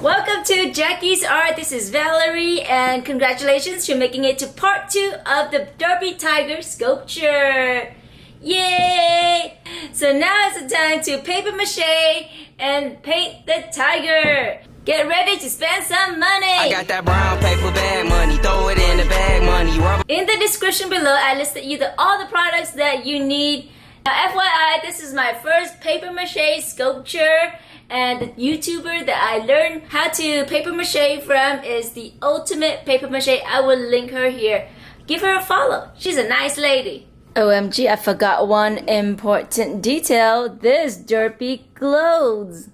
Welcome to Jackie's Art. This is Valerie, and congratulations for making it to part 2 of the Derby Tiger sculpture. Yay! So now it's the time to paper mache and paint the tiger. Get ready to spend some money. I got that brown paper bag money, throw it in the bag money. In the description below, I listed you all the products that you need. Now, FYI, this is my first paper mache sculpture, and the YouTuber that I learned how to paper mache from is the Ultimate Paper Mache. I will link her here. Give her a follow. She's a nice lady. OMG, I forgot one important detail. This derpy glows.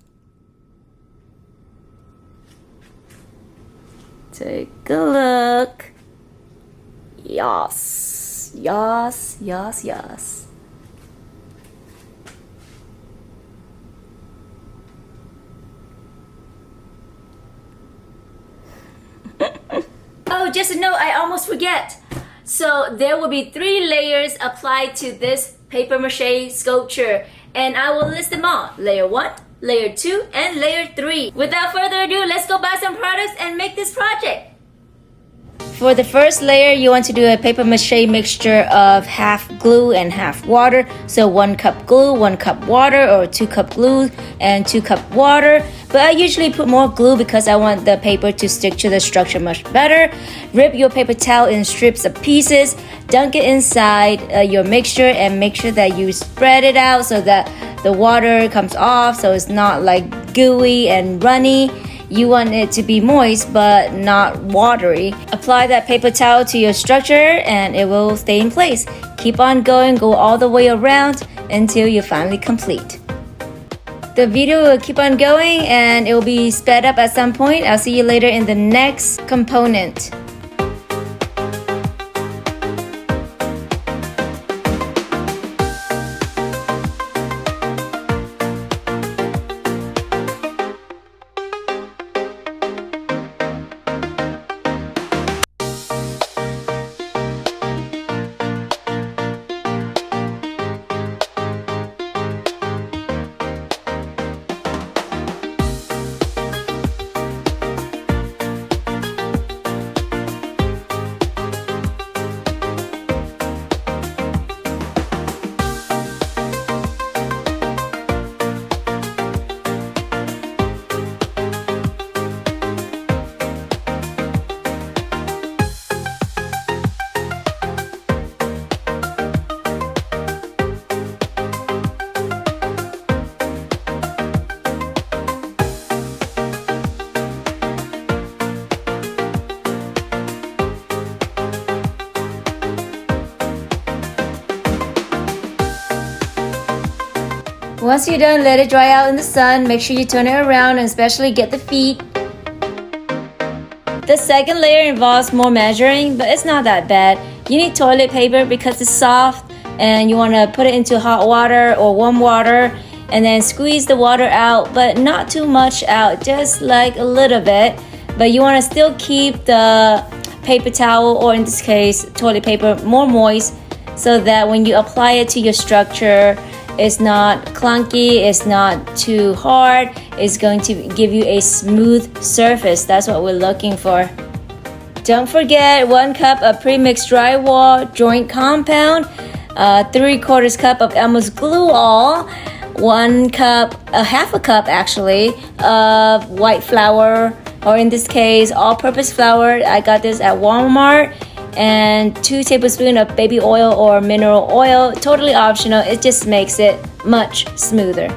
Take a look. Yes, yes, yes, yes. Oh, just a note, I almost forget. So there will be 3 layers applied to this paper mache sculpture, and I will list them all. Layer 1, layer 2, and layer 3. Without further ado, let's go buy some products and make this project. For the first layer, you want to do a paper mache mixture of half glue and half water. So 1 cup glue, 1 cup water, or 2 cup glue and 2 cup water. But I usually put more glue because I want the paper to stick to the structure much better. Rip your paper towel in strips of pieces. Dunk it inside your mixture and make sure that you spread it out so that the water comes off, so it's not like gooey and runny. You want it to be moist but not watery. Apply that paper towel to your structure and it will stay in place. Keep on going, go all the way around until you finally complete. The video will keep on going and it will be sped up at some point. I'll see you later in the next component. Once you're done, let it dry out in the sun. Make sure you turn it around and especially get the feet. The second layer involves more measuring, but it's not that bad. You need toilet paper because it's soft and you want to put it into hot water or warm water and then squeeze the water out, but not too much out, just like a little bit. But you want to still keep the paper towel, or in this case, toilet paper, more moist so that when you apply it to your structure, it's not clunky, it's not too hard. It's going to give you a smooth surface. That's what we're looking for. Don't forget 1 cup of premixed drywall joint compound, 3/4 cup of Elmer's glue all, 1 cup, half a cup actually, of white flour, or in this case, all-purpose flour. I got this at Walmart. And 2 tablespoons of baby oil or mineral oil. Totally optional. It just makes it much smoother.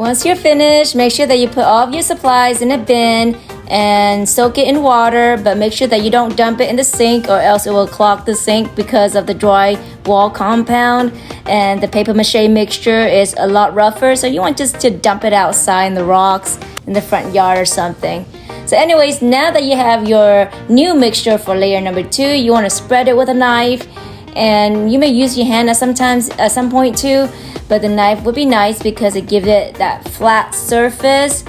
Once you're finished, make sure that you put all of your supplies in a bin and soak it in water, but make sure that you don't dump it in the sink or else it will clog the sink because of the drywall compound, and the paper mache mixture is a lot rougher, so you want just to dump it outside in the rocks in the front yard or something. So anyways, now that you have your new mixture for layer number 2, you want to spread it with a knife, and you may use your hand at some point too, but the knife would be nice because it gives it that flat surface,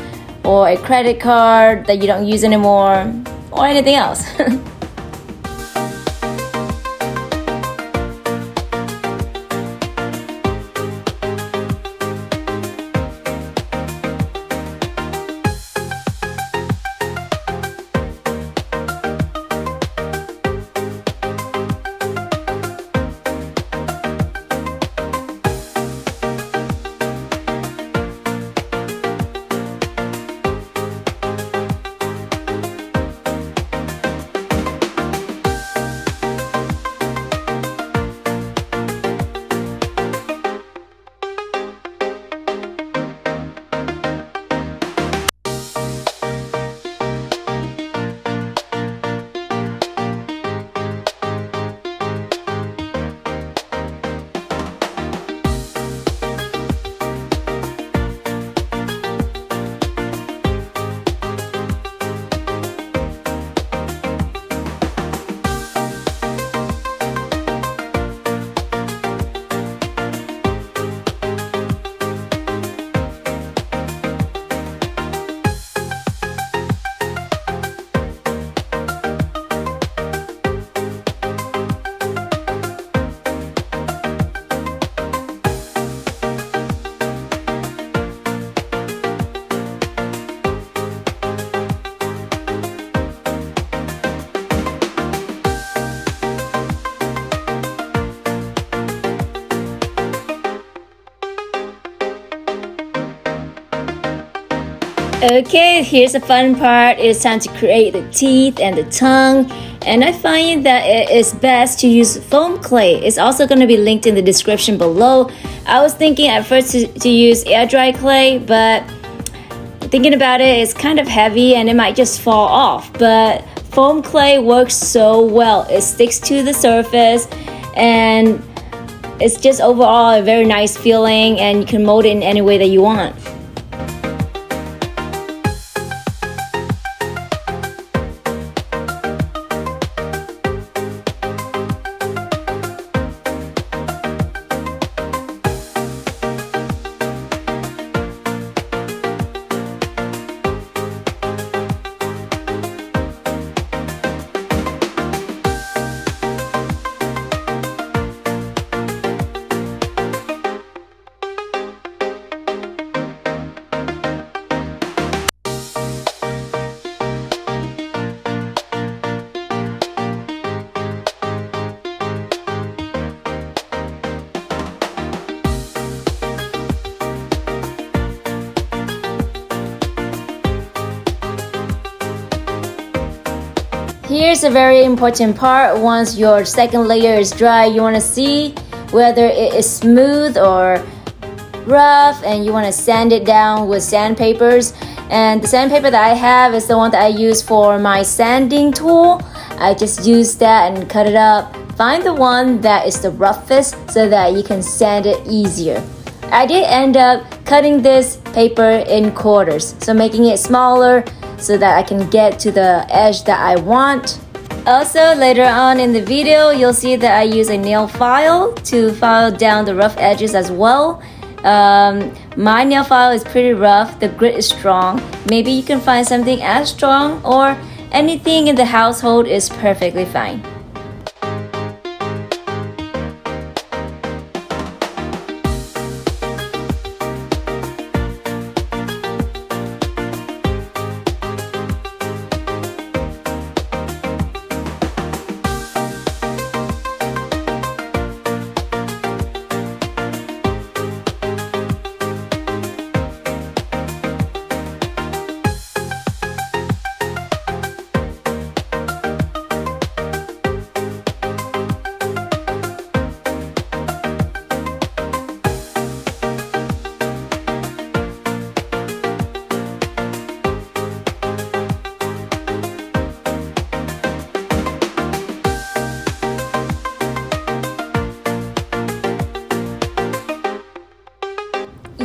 or a credit card that you don't use anymore, or anything else. Okay, here's the fun part. It's time to create the teeth and the tongue. And I find that it is best to use foam clay. It's also going to be linked in the description below. I was thinking at first to use air dry clay, but thinking about it, it's kind of heavy and it might just fall off. But foam clay works so well. It sticks to the surface and it's just overall a very nice feeling, and you can mold it in any way that you want. Here's a very important part. Once your second layer is dry, you want to see whether it is smooth or rough, and you want to sand it down with sandpapers. And the sandpaper that I have is the one that I use for my sanding tool. I just use that and cut it up. Find the one that is the roughest so that you can sand it easier. I did end up cutting this paper in quarters, so making it smaller so that I can get to the edge that I want. Also, later on in the video, you'll see that I use a nail file to file down the rough edges as well. My nail file is pretty rough, the grit is strong. Maybe you can find something as strong, or anything in the household is perfectly fine.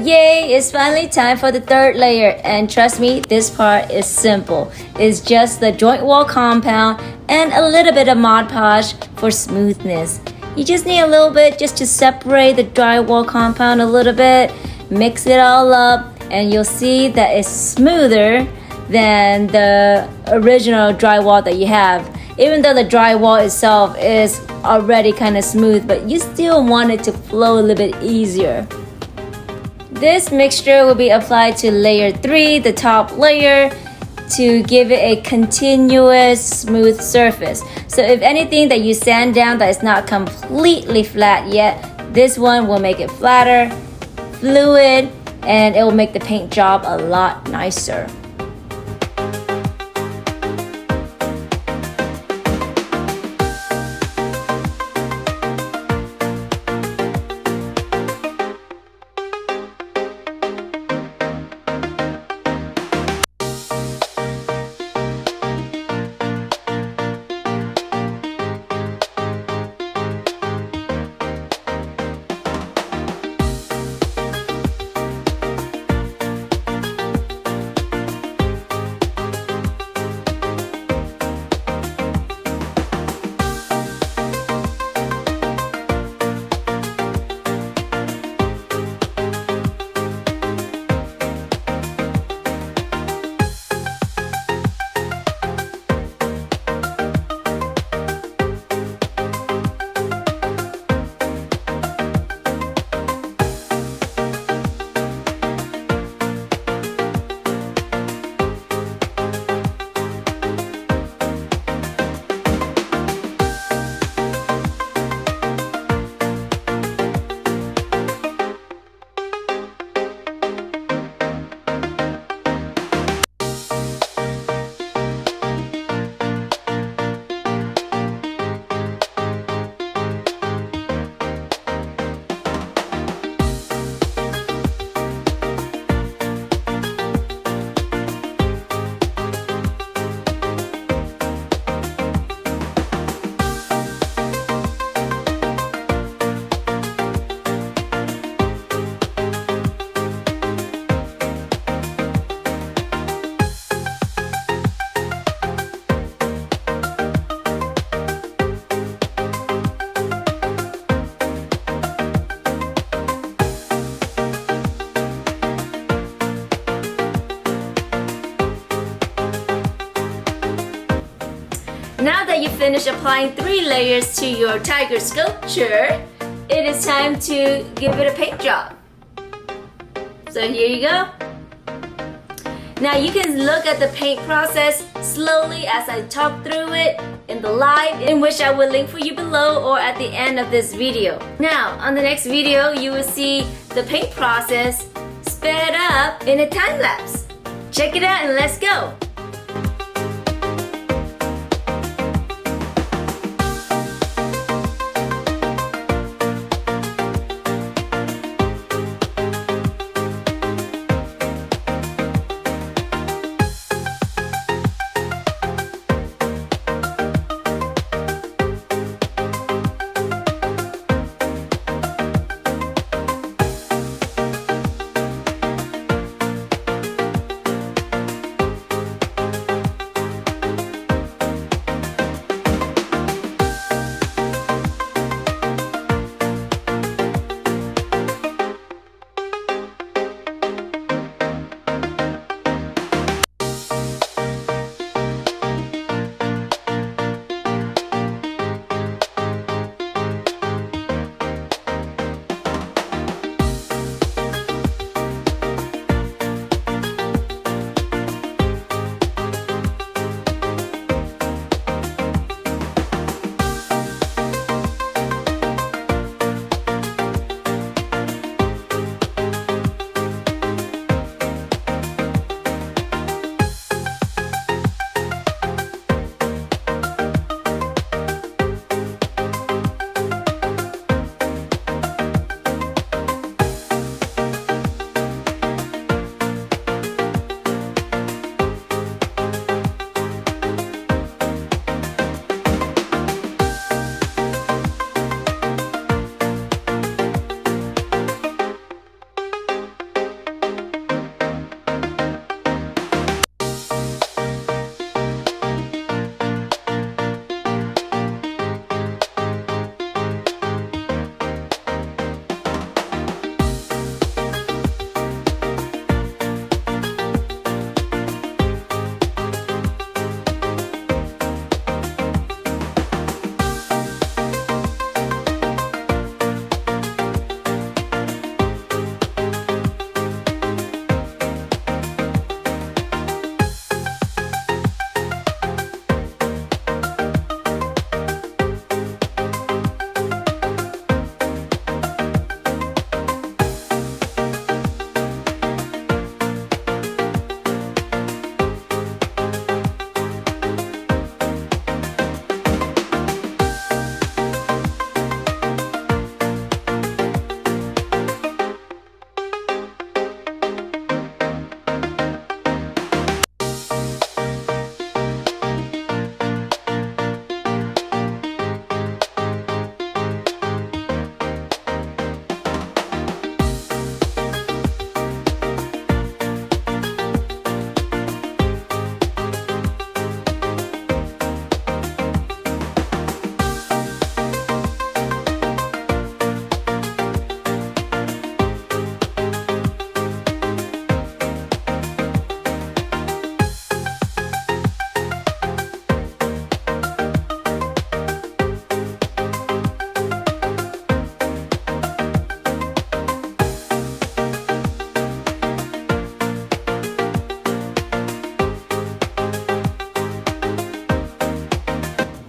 Yay, it's finally time for the third layer, and trust me, this part is simple. It's just the Drywall Compound and a little bit of Mod Podge for smoothness. You just need a little bit just to separate the Drywall Compound a little bit, mix it all up, and you'll see that it's smoother than the original drywall that you have. Even though the drywall itself is already kind of smooth, but you still want it to flow a little bit easier. This mixture will be applied to layer 3, the top layer, to give it a continuous smooth surface. So if anything that you sand down that is not completely flat yet, this one will make it flatter, fluid, and it will make the paint job a lot nicer. Now that you finish applying 3 layers to your tiger sculpture, it is time to give it a paint job. So here you go. Now you can look at the paint process slowly as I talk through it in the live, in which I will link for you below or at the end of this video. Now on the next video you will see the paint process sped up in a time lapse. Check it out and let's go.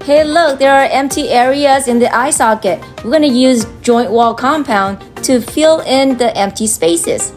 Hey look, there are empty areas in the eye socket. We're going to use joint wall compound to fill in the empty spaces.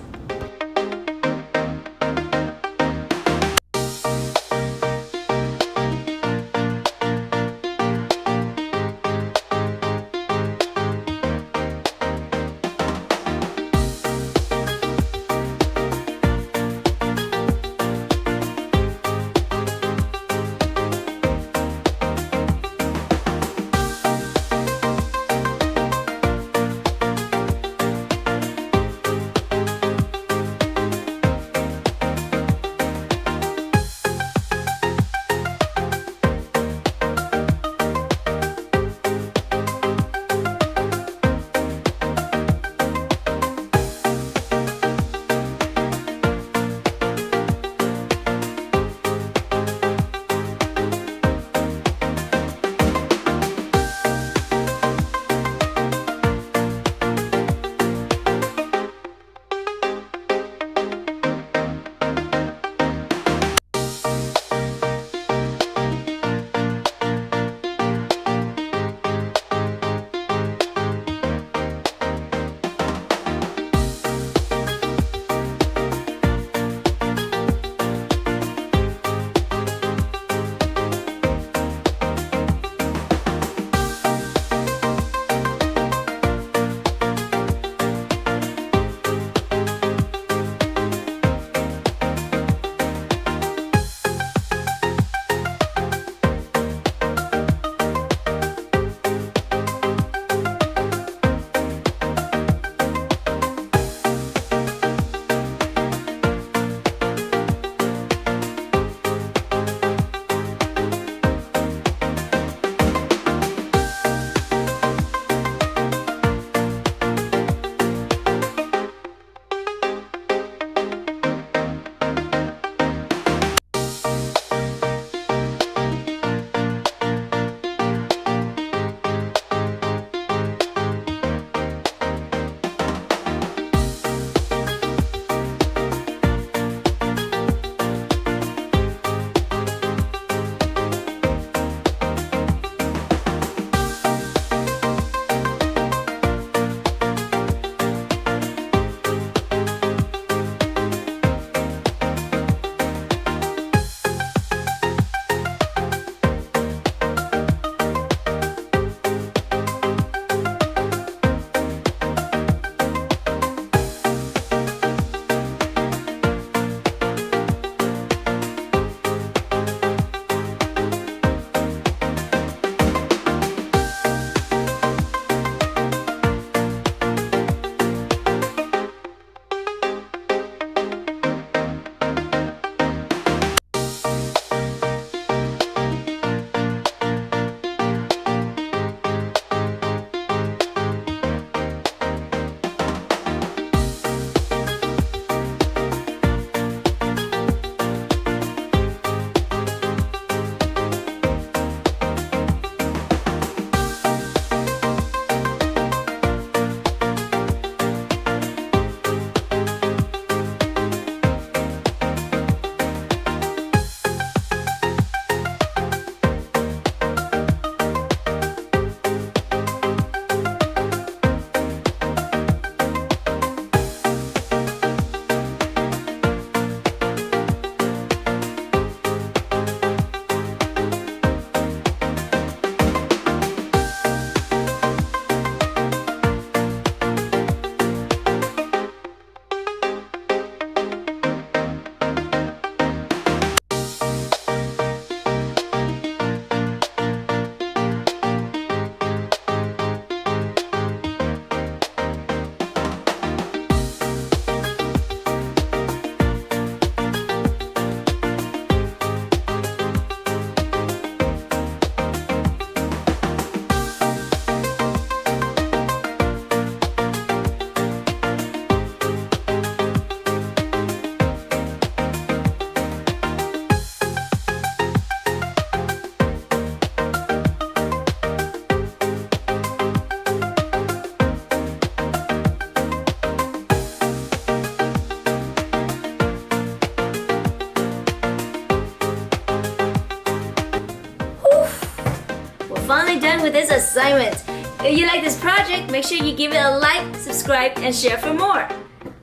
done with this assignment. If you like this project, make sure you give it a like, subscribe, and share for more.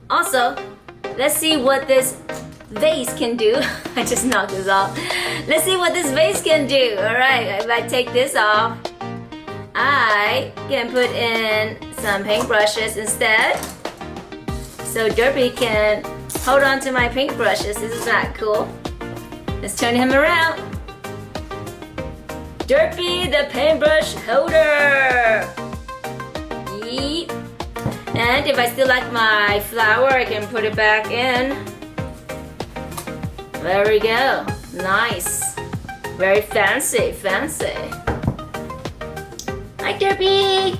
Also, let's see what this vase can do. I just knocked this off. Let's see what this vase can do. Alright, if I take this off, I can put in some paintbrushes instead. So Derpy can hold on to my paintbrushes. This is not cool. Let's turn him around. Derpy the paintbrush holder. Yeep. And if I still like my flower, I can put it back in. There we go. Nice. Very fancy, fancy. Hi, Derpy.